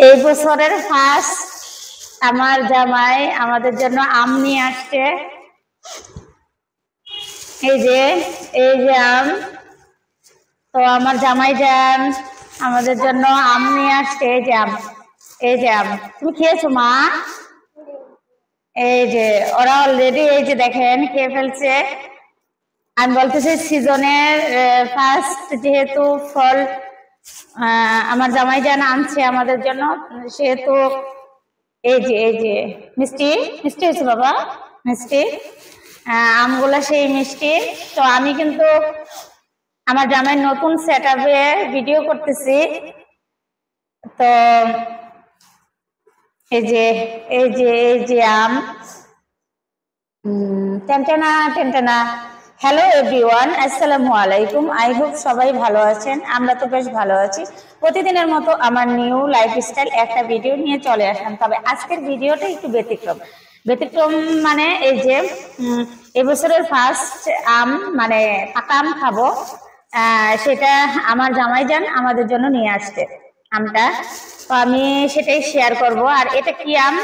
এই বছরের ফার্স্ট আমার জামাই আমাদের জন্য আম নিয়ে আসছে। এই যে আম। তো আমার জামাই যান আমাদের জন্য আম নিয়ে আসছে। এই যে আম তুমি খেয়েছো মা? এই যে ওরা অলরেডি এই যে দেখেন খেয়ে ফেলছে। আমি বলতেছি সিজনের ফার্স্ট যেহেতু ফল আমার জামাই যান আনছে আমাদের জন্য, সেহেতু এই যে মিষ্টি মিষ্টি হয়েছে বাবা, মিষ্টি আমগুলো সেই মিষ্টি। তো আমি কিন্তু আমার জামাইয়ের নতুন সেট আপে ভিডিও করতেছি। তো এই যে আম টেনটেনা টেনটেনা। হ্যালো এভরিওয়ান, আসসালামু আলাইকুম। আই হোপ সবাই ভালো আছেন। আমরা তো বেশ ভালো আছি। প্রতিদিনের মতো আমার নিউ লাইফস্টাইল একটা ভিডিও নিয়ে চলে আসলাম। তবে আজকের ভিডিওটা একটু ব্যতিক্রম মানে এই যে এবছরের ফার্স্ট আম মানে পাকা আম খাবো, সেটা আমার জামাই যান আমাদের জন্য নিয়ে আসছে আমটা। তো আমি সেটাই শেয়ার করব। আর এটা কি আম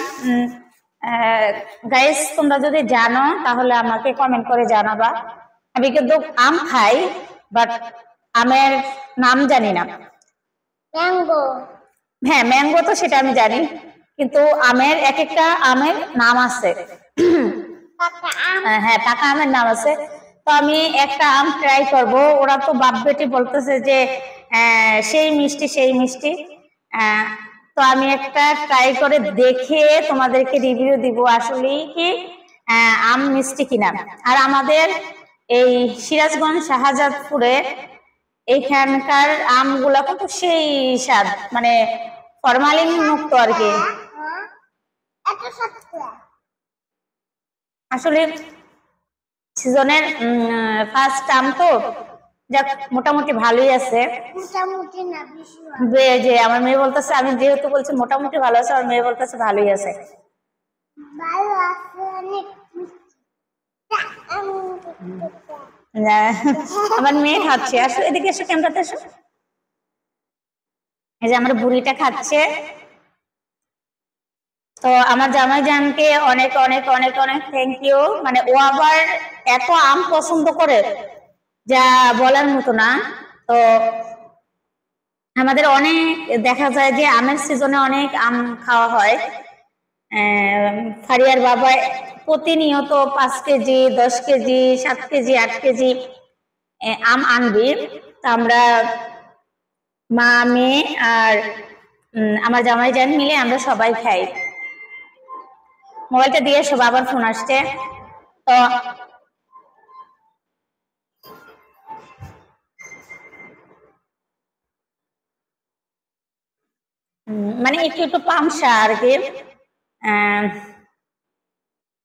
গাইস, তোমরা যদি জানো তাহলে আমাকে কমেন্ট করে জানাবা। আমি কিন্তু আম খাই, বাট আমের নাম জানি না। ম্যাঙ্গো, হ্যাঁ ম্যাঙ্গো তো সেটা আমি জানি, কিন্তু আমের এক একটা আমের নাম আছে। হ্যাঁ পাকা আমের নাম আছে। তো আমি একটা আম ট্রাই করব। ওরা তো বাপ বেটি বলতেছে যে সেই মিষ্টি। তো আমি একটা ট্রাই করে দেখে তোমাদেরকে রিভিউ দিব আসলে কি আম মিষ্টি কিনা। আর আমাদের এই সিরাজগঞ্জ শাহজাদপুরে এইখানকার আমগুলা কিন্তু সেই স্বাদ, মানে ফরমালিন মুক্ত আর কি। আসলে সিজনের ফার্স্ট আম তো যাক মোটামুটি ভালোই আছে। যে আমার মেয়ে বলতেছে, আমি যেহেতু বলছি মোটামুটি ভালো আছে, আমার মেয়ে বলতেছে ভালোই আছে। আমার মেয়ে খাচ্ছে। আসলে এদিকে এসো, ক্যামেরাতে এসো। এই যে আমার বুড়িটা খাচ্ছে। তো আমার জামাই জানকে অনেক অনেক অনেক অনেক থ্যাংক ইউ। মানে ও আবার এত আম পছন্দ করে যা বলার মতো না। তো আমাদের অনেক দেখা যায় যে আমের সিজনে অনেক আম খাওয়া হয়। ফারিয়ার বাবা প্রতিনিয়ত 5 কেজি 10 কেজি 7 কেজি 8 কেজি আম আনবি। তো আমরা মা মেয়ে আর আমার জামাই জান মিলে আমরা সবাই খাই। মোবাইলটা দিয়ে এসো, বাবার ফোন আসছে। তো মানে একটু পামসা আর কি।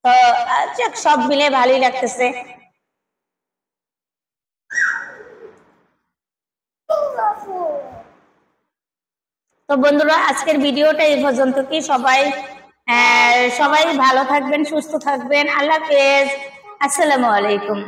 তো সব মিলে ভালোই লাগতেছে। তো বন্ধুরা আজকের ভিডিওটা এই পর্যন্ত। কি সবাই ভালো থাকবেন, সুস্থ থাকবেন। আল্লাহ হাফেজ, আসসালামু আলাইকুম।